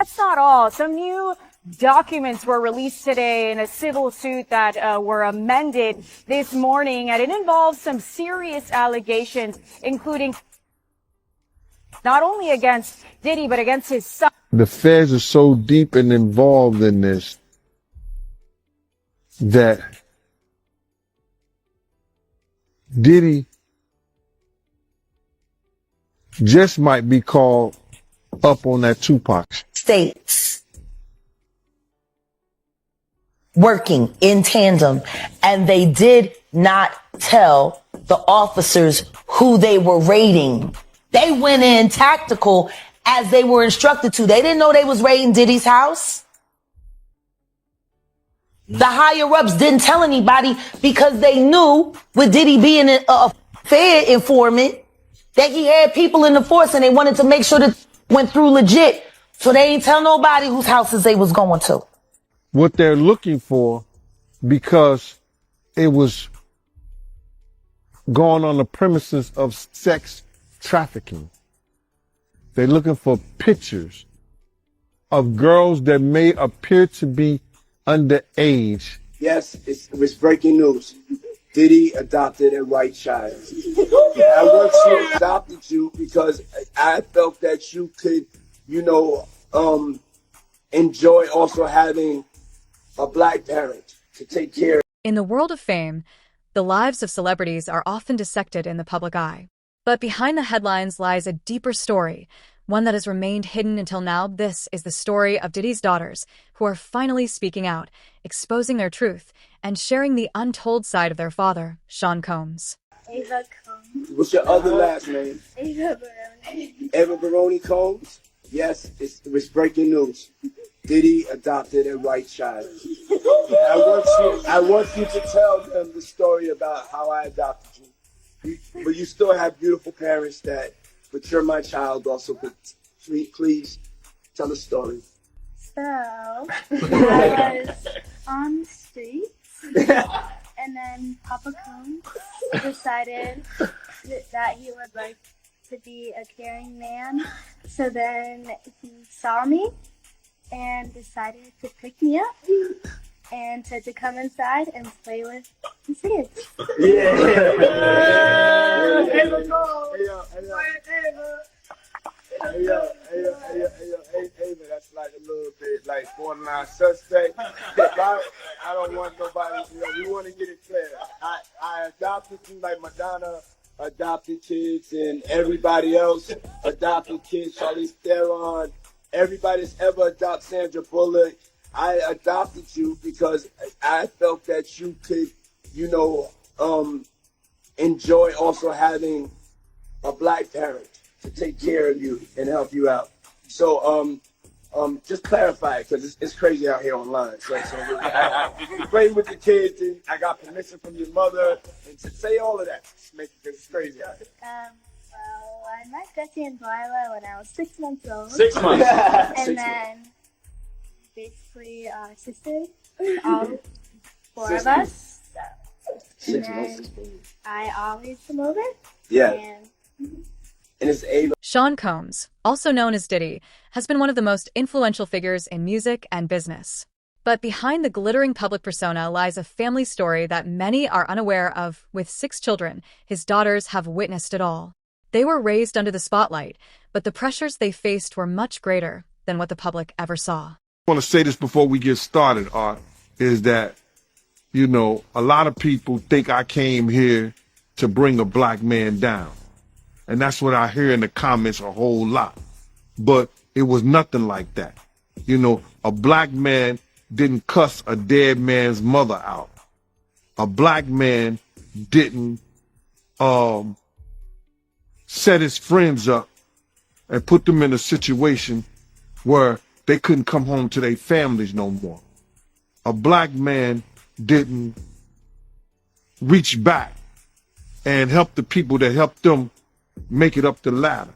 That's not all. Some new documents were released today in a civil suit that were amended this morning, and it involves some serious allegations, including not only against Diddy, but against his son. The feds are so deep and involved in this that Diddy just might be called up on that Tupac. States working in tandem, and they did not tell the officers who they were raiding. They went in tactical as they were instructed to. They didn't know they was raiding Diddy's house. The higher ups didn't tell anybody because they knew, with Diddy being a Fed informant, that he had people in the force, and they wanted to make sure that went through legit. So they ain't tell nobody whose houses they was going to. What they're looking for, because it was going on the premises of sex trafficking. They're looking for pictures of girls that may appear to be underage. Yes, it's breaking news. Diddy adopted a white child. I want to adopted you because I felt that you could, enjoy also having a black parent to take care of. In the world of fame, the lives of celebrities are often dissected in the public eye. But behind the headlines lies a deeper story, one that has remained hidden until now. This is the story of Diddy's daughters, who are finally speaking out, exposing their truth, and sharing the untold side of their father, Sean Combs. Ava Combs. What's your other last name? Ava Baroni. Ava Baroni Combs? Yes, it's breaking news. Diddy adopted a white child. I want you to tell them the story about how I adopted you. But you still have beautiful parents but you're my child also. But please tell the story. So, I was on the streets, and then Papa Combs decided that he would like to be a caring man. So then he saw me and decided to pick me up and said to come inside and play with his kids. Ava, that's like a little bit like borderline suspect. I don't want nobody, we want to get it clear. I adopted you like Madonna adopted kids and everybody else adopted kids, Charlize Theron, everybody that's ever adopted Sandra Bullock. I adopted you because I felt that you could, enjoy also having a black parent to take care of you and help you out. So, just clarify it, because it's crazy out here online. So playing with the kids, and I got permission from your mother, and to say all of that, because it's crazy out here. Well, I met Jesse and j.lo when I was 6 months old. 6 months. And then, basically, sisters, all 4 of us. So. And then I always come over. Yeah. And it's Ava. Sean Combs, also known as Diddy, has been one of the most influential figures in music and business. But behind the glittering public persona lies a family story that many are unaware of. With 6 children, his daughters have witnessed it all. They were raised under the spotlight, but the pressures they faced were much greater than what the public ever saw. I want to say this before we get started, Art, is that, a lot of people think I came here to bring a black man down. And that's what I hear in the comments a whole lot. But it was nothing like that. A black man didn't cuss a dead man's mother out. A black man didn't set his friends up and put them in a situation where they couldn't come home to their families no more. A black man didn't reach back and help the people that helped them make it up the ladder.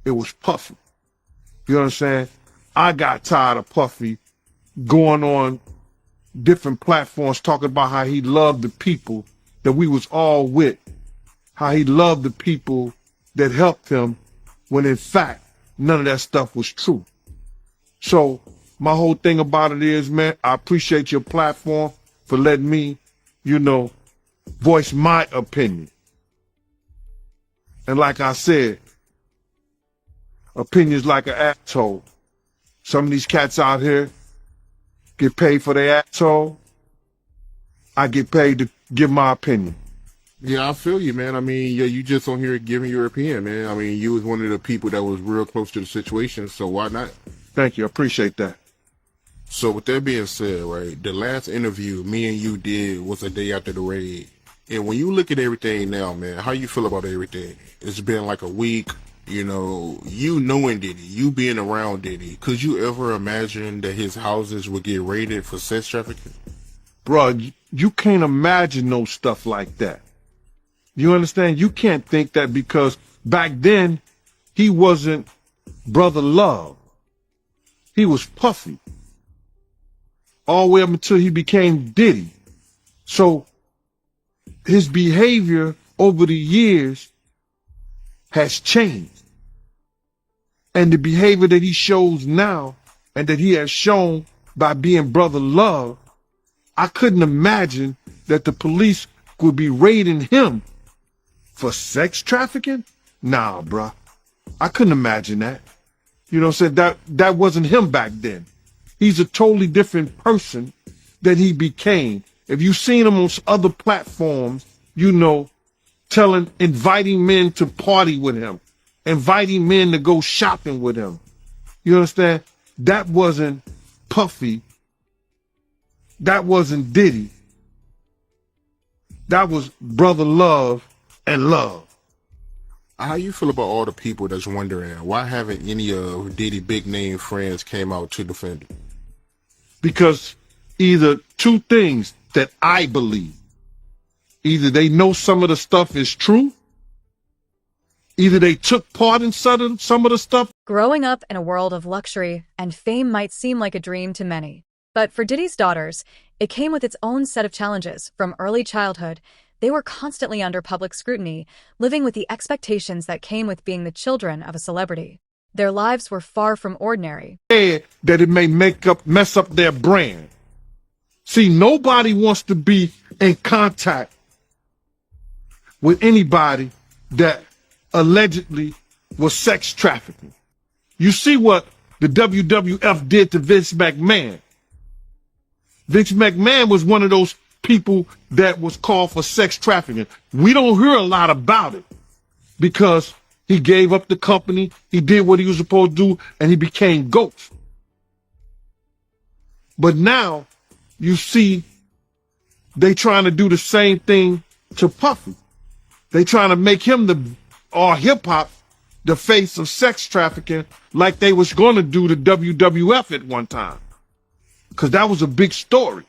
It was Puffy. You know what I'm saying? I got tired of Puffy going on different platforms talking about how he loved the people that we was all with, how he loved the people that helped him, when in fact, none of that stuff was true. So my whole thing about it is, man, I appreciate your platform for letting me, voice my opinion. And like I said, opinions like an asshole. Some of these cats out here get paid for their asshole. I get paid to give my opinion. Yeah, I feel you, man. I mean, yeah, you just on here giving your opinion, man. I mean, you was one of the people that was real close to the situation, so why not? Thank you. I appreciate that. So with that being said, right, the last interview me and you did was a day after the raid. And when you look at everything now, man, how you feel about everything? It's been like a week, you knowing Diddy, you being around Diddy. Could you ever imagine that his houses would get raided for sex trafficking? Bruh, you can't imagine no stuff like that. You understand? You can't think that because back then he wasn't Brother Love. He was Puffy. All the way up until he became Diddy. So his behavior over the years has changed. And the behavior that he shows now and that he has shown by being Brother Love, I couldn't imagine that the police would be raiding him for sex trafficking? Nah, bruh. I couldn't imagine that. You know what I'm saying? That wasn't him back then. He's a totally different person that he became. If you've seen him on other platforms, inviting men to party with him, inviting men to go shopping with him. You understand? That wasn't Puffy. That wasn't Diddy. That was Brother Love and Love. How you feel about all the people that's wondering why haven't any of Diddy big name friends came out to defend him? Because either two things that I believe. Either they know some of the stuff is true. Either they took part in some of the stuff. Growing up in a world of luxury and fame might seem like a dream to many. But for Diddy's daughters, it came with its own set of challenges. From early childhood, they were constantly under public scrutiny, living with the expectations that came with being the children of a celebrity. Their lives were far from ordinary. That it may mess up their brand. See, nobody wants to be in contact with anybody that allegedly was sex trafficking. You see what the WWF did to Vince McMahon. Vince McMahon was one of those people that was called for sex trafficking. We don't hear a lot about it because he gave up the company, he did what he was supposed to do, and he became Ghost. But now you see they trying to do the same thing to Puffy. They trying to make him hip hop the face of sex trafficking like they was going to do to WWF at one time. Because that was a big story.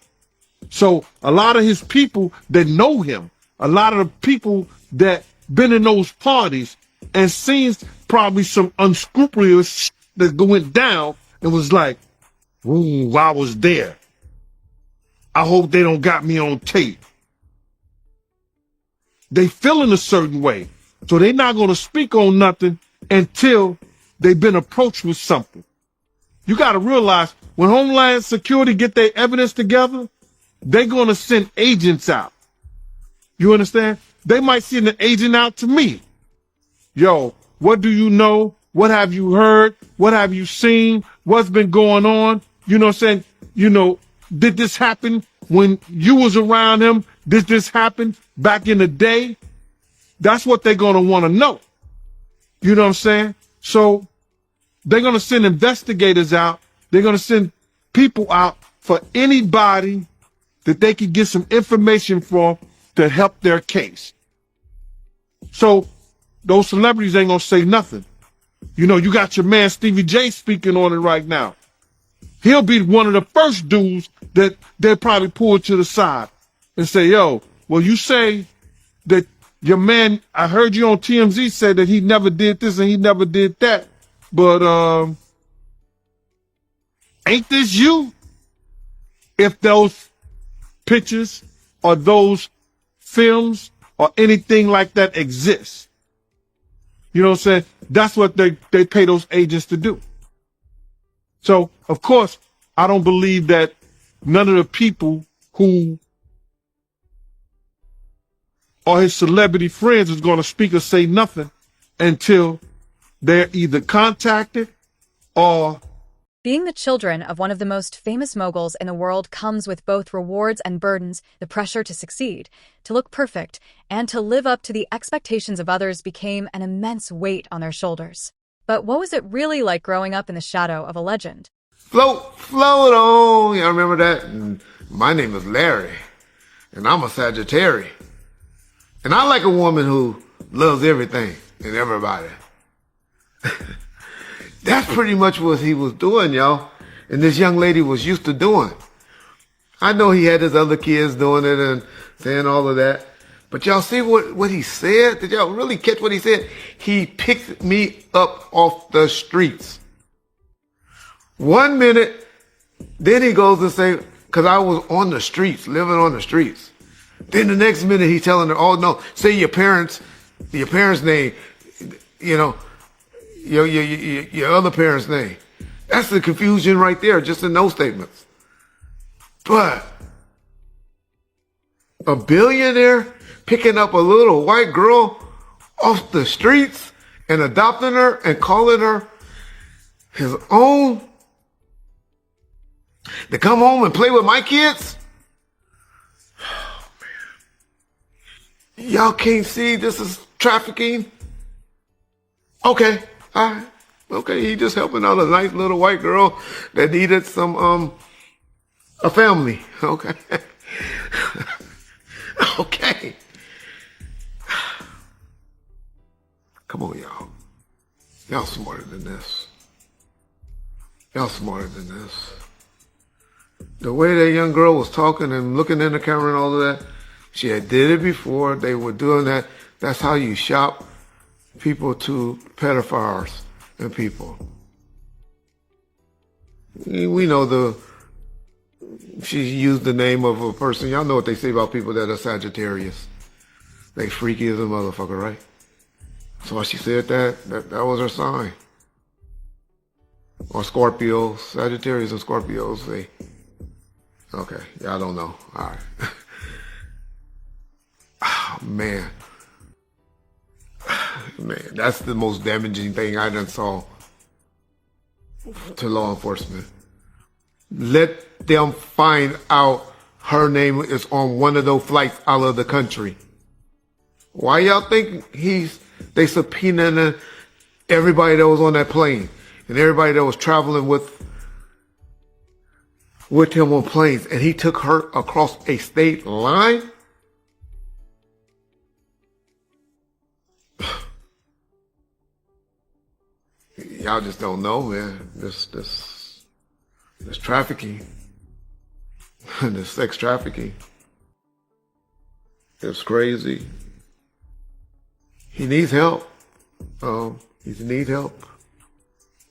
So a lot of his people that know him, a lot of the people that been in those parties and seen probably some unscrupulous shit that went down and was like, ooh, I was there. I hope they don't got me on tape. They feel in a certain way. So they're not going to speak on nothing until they've been approached with something. You got to realize when Homeland Security get their evidence together, they're going to send agents out. You understand? They might send an agent out to me. Yo, what do you know? What have you heard? What have you seen? What's been going on? You know what I'm saying? Did this happen when you was around him? Did this happen back in the day? That's what they're going to want to know. You know what I'm saying? So they're going to send investigators out. They're going to send people out for anybody that they can get some information from to help their case. So those celebrities ain't going to say nothing. You got your man Stevie J speaking on it right now. He'll be one of the first dudes that they'll probably pull to the side and say, yo, well, you say that your man, I heard you on TMZ say that he never did this and he never did that. But ain't this you? If those pictures or those films or anything like that exists. You know what I'm saying? That's what they pay those agents to do. So, of course, I don't believe that none of the people who are his celebrity friends is going to speak or say nothing until they're either contacted or... Being the children of one of the most famous moguls in the world comes with both rewards and burdens. The pressure to succeed, to look perfect, and to live up to the expectations of others became an immense weight on their shoulders. But what was it really like growing up in the shadow of a legend? Float, float on. Y'all remember that? And my name is Larry, and I'm a Sagittarius. And I like a woman who loves everything and everybody. That's pretty much what he was doing, y'all. And this young lady was used to doing. I know he had his other kids doing it and saying all of that. But y'all see what he said? Did y'all really catch what he said? He picked me up off the streets. 1 minute, then he goes and say, because I was on the streets, living on the streets. Then the next minute he's telling her, oh no, say your parents' name, you know, your other parents' name. That's the confusion right there, just in those statements. But a billionaire picking up a little white girl off the streets and adopting her and calling her his own to come home and play with my kids? Oh, man. Y'all can't see this is trafficking? Okay. All right. Okay, he just helping out a nice little white girl that needed some, a family. Okay. Okay. Come on, y'all. Y'all smarter than this. Y'all smarter than this. The way that young girl was talking and looking in the camera and all of that, she had did it before. They were doing that. That's how you shop people to pedophiles and people. We know she used the name of a person. Y'all know what they say about people that are Sagittarius. They freaky as a motherfucker, right? So why she said that was her sign. Or Scorpios, Sagittarius and Scorpios, okay, y'all don't know. All right. Oh, man. Man, that's the most damaging thing I done saw to law enforcement. Let them find out her name is on one of those flights out of the country. Why y'all think they subpoenaing everybody that was on that plane and everybody that was traveling with him on planes, and he took her across a state line? Y'all just don't know, man. This trafficking, this sex trafficking, it's crazy. He needs help. He needs help.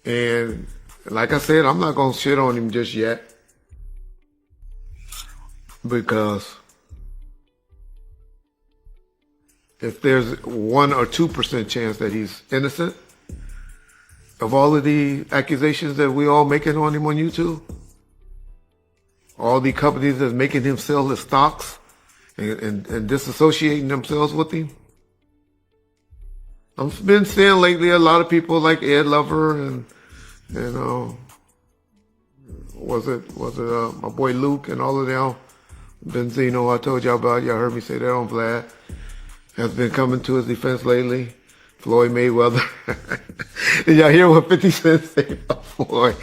And like I said, I'm not gonna shit on him just yet, because if there's 1 or 2% chance that he's innocent of all of the accusations that we all making on him on YouTube, all the companies that's making him sell his stocks and disassociating themselves with him. I've been seeing lately a lot of people like Ed Lover and was it my boy Luke and all of them. Benzino, I told y'all about. Y'all heard me say that on Vlad. Has been coming to his defense lately. Floyd Mayweather. Did y'all hear what 50 Cent said about Floyd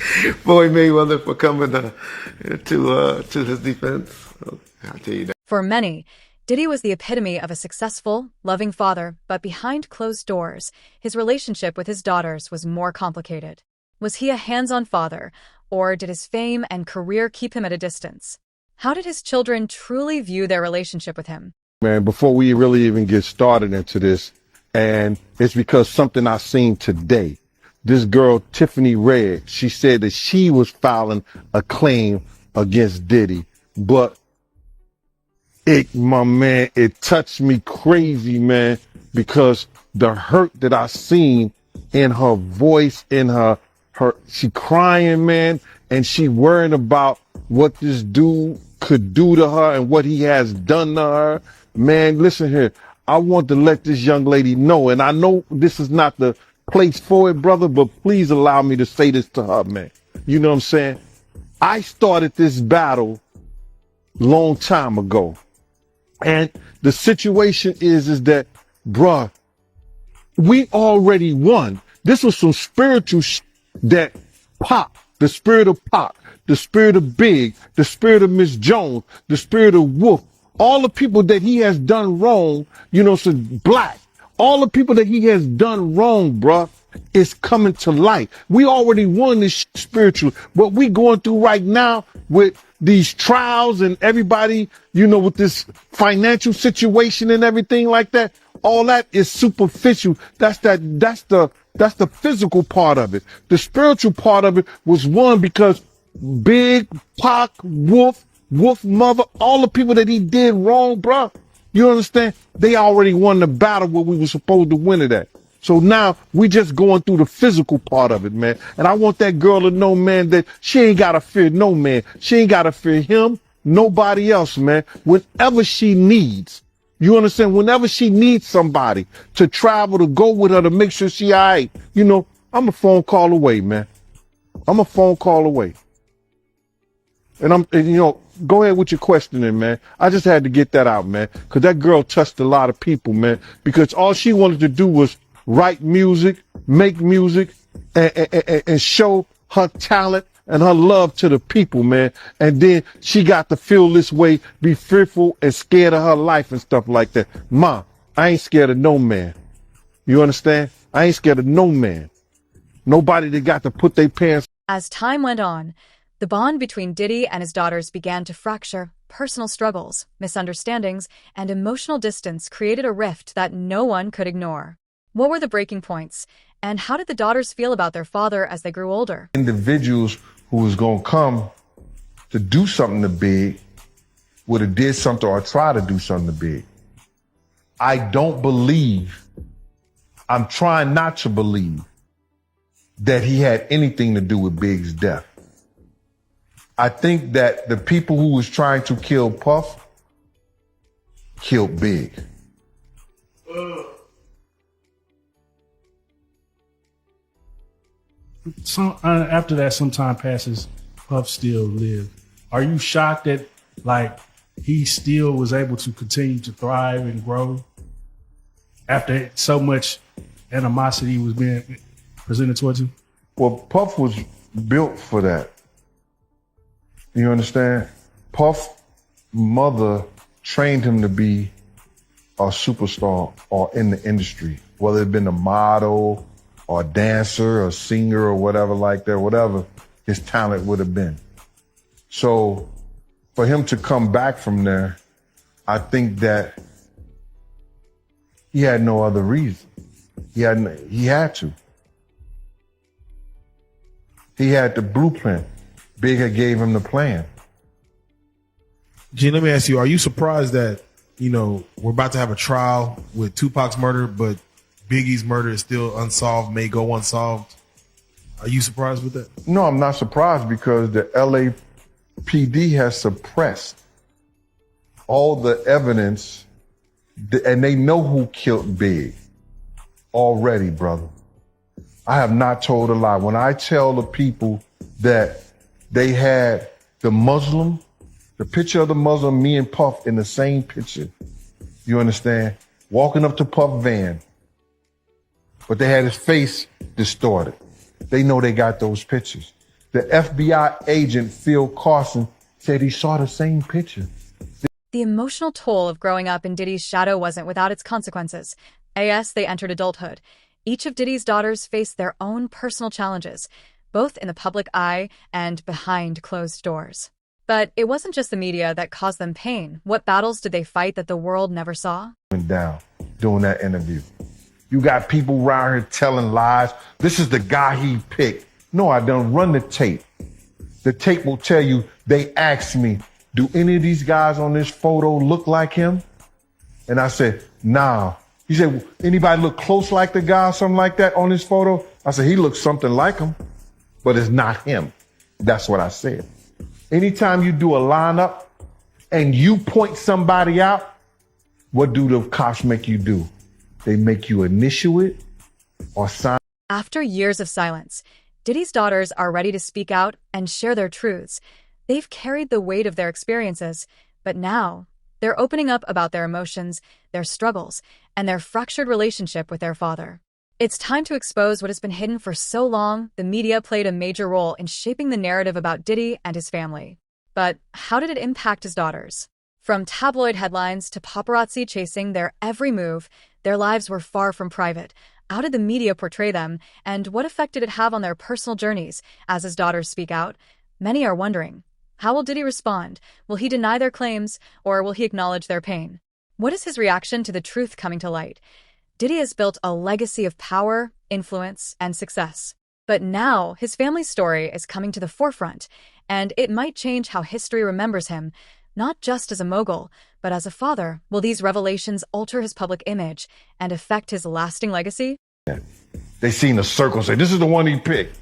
Mayweather for coming to his defense? I'll tell you that. For many, Diddy was the epitome of a successful, loving father, but behind closed doors, his relationship with his daughters was more complicated. Was he a hands-on father, or did his fame and career keep him at a distance? How did his children truly view their relationship with him? Man, before we really even get started into this, and it's because something I seen today. This girl, Tiffany Red, she said that she was filing a claim against Diddy, but it touched me crazy, man, because the hurt that I seen in her voice, in her she crying, man, and she worrying about what this dude could do to her and what he has done to her. Man, listen here. I want to let this young lady know, and I know this is not the place for it, brother, but please allow me to say this to her, man. You know what I'm saying? I started this battle long time ago. And the situation is that, bruh, we already won. This was some spiritual that Pop, the spirit of Pop, the spirit of Big, the spirit of Miss Jones, the spirit of Wolf, all the people that he has done wrong, you know, so Black, all the people that he has done wrong, bruh, is coming to light. We already won this spiritual. What we going through right now with these trials and everybody, you know, with this financial situation and everything like that, all that is superficial. That's the physical part of it. The spiritual part of it was won because Big, Pac, Wolf Mother, all the people that he did wrong, bruh. You understand? They already won the battle where we were supposed to win it at. So now we just going through the physical part of it, man. And I want that girl to know, man, that she ain't got to fear no man. She ain't got to fear him, nobody else, man. Whenever she needs, you understand? Whenever she needs somebody to travel, to go with her, to make sure she all right, you know, I'm a phone call away, man. I'm a phone call away. And you know, go ahead with your questioning, man. I just had to get that out, man, because that girl touched a lot of people, man, because all she wanted to do was write music, make music, and show her talent and her love to the people, man. And then she got to feel this way, be fearful and scared of her life and stuff like that. Ma, I ain't scared of no man. You understand? I ain't scared of no man. Nobody that got to put their pants. As time went on, the bond between Diddy and his daughters began to fracture. Personal struggles, misunderstandings, and emotional distance created a rift that no one could ignore. What were the breaking points, and how did the daughters feel about their father as they grew older? Individuals who was going to come to do something to Big would have did something or try to do something to Big. I don't believe, I'm trying not to believe that he had anything to do with Big's death. I think that the people who was trying to kill Puff killed Big. After that, some time passes, Puff still lived. Are you shocked that, like, he still was able to continue to thrive and grow after so much animosity was being presented towards him? Well, Puff was built for that. You understand? Puff's mother trained him to be a superstar or in the industry, whether it been a model or a dancer or singer or whatever like that, whatever his talent would have been. So for him to come back from there, I think that he had no other reason. He had to. He had the blueprint. Big had gave him the plan. Gene, let me ask you, are you surprised that, you know, we're about to have a trial with Tupac's murder, but Biggie's murder is still unsolved, may go unsolved? Are you surprised with that? No, I'm not surprised because the LAPD has suppressed all the evidence and they know who killed Big already, brother. I have not told a lie. When I tell the people that they had the picture of the Muslim, me and Puff in the same picture, you understand? Walking up to Puff van, but they had his face distorted. They know they got those pictures. The FBI agent, Phil Carson, said he saw the same picture. The emotional toll of growing up in Diddy's shadow wasn't without its consequences. As they entered adulthood, each of Diddy's daughters faced their own personal challenges, both in the public eye and behind closed doors. But it wasn't just the media that caused them pain. What battles did they fight that the world never saw? Down doing that interview. You got people around here telling lies. This is the guy he picked. No, I don't. Run the tape. The tape will tell you, they asked me, do any of these guys on this photo look like him? And I said, nah. He said, anybody look close like the guy or something like that on this photo? I said, he looks something like him. but it's not him. That's what I said. Anytime you do a lineup and you point somebody out, what do the cops make you do? They make you initial it or sign. After years of silence, Diddy's daughters are ready to speak out and share their truths. They've carried the weight of their experiences, but now they're opening up about their emotions, their struggles, and their fractured relationship with their father. It's time to expose what has been hidden for so long. The media played a major role in shaping the narrative about Diddy and his family. But how did it impact his daughters? From tabloid headlines to paparazzi chasing their every move, their lives were far from private. How did the media portray them, and what effect did it have on their personal journeys as his daughters speak out? Many are wondering, how will Diddy respond? Will he deny their claims, or will he acknowledge their pain? What is his reaction to the truth coming to light? Diddy has built a legacy of power, influence, and success. But now his family's story is coming to the forefront, and it might change how history remembers him, not just as a mogul, but as a father. Will these revelations alter his public image and affect his lasting legacy? They seen the circle and say, this is the one he picked.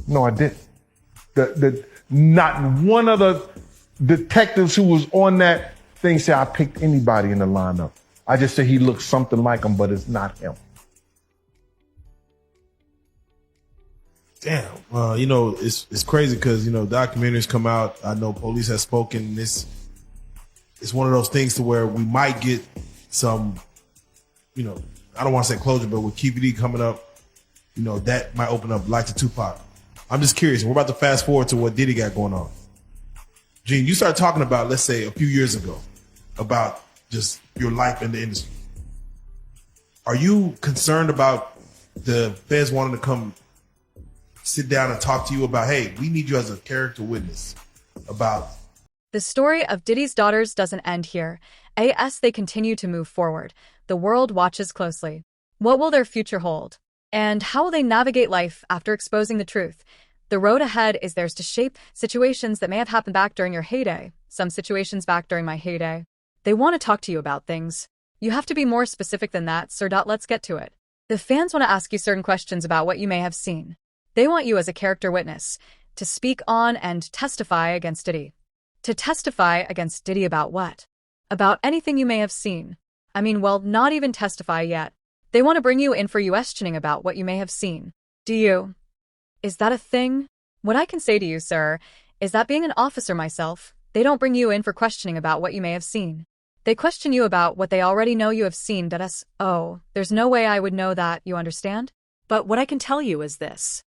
No, I didn't. Not one of the detectives who was on that thing said I picked anybody in the lineup. I just said he looks something like him, but it's not him. Damn. It's crazy because, documentaries come out. I know police has spoken. It's one of those things to where we might get some, I don't want to say closure, but with QPD coming up, that might open up like to Tupac. I'm just curious. We're about to fast forward to what Diddy got going on. Gene, you started talking about, let's say, a few years ago, about just your life in the industry. Are you concerned about the feds wanting to come sit down and talk to you about, hey, we need you as a character witness about... The story of Diddy's daughters doesn't end here. As they continue to move forward, the world watches closely. What will their future hold? And how will they navigate life after exposing the truth? The road ahead is theirs to shape. Situations that may have happened back during your heyday, some situations back during my heyday. They want to talk to you about things. You have to be more specific than that, sir. Let's get to it. The fans want to ask you certain questions about what you may have seen. They want you as a character witness to speak on and testify against Diddy. To testify against Diddy about what? About anything you may have seen. Not even testify yet. They want to bring you in for questioning about what you may have seen. Is that a thing? What I can say to you, sir, is that being an officer myself, they don't bring you in for questioning about what you may have seen. They question you about what they already know you have seen. There's no way I would know that, you understand? But what I can tell you is this.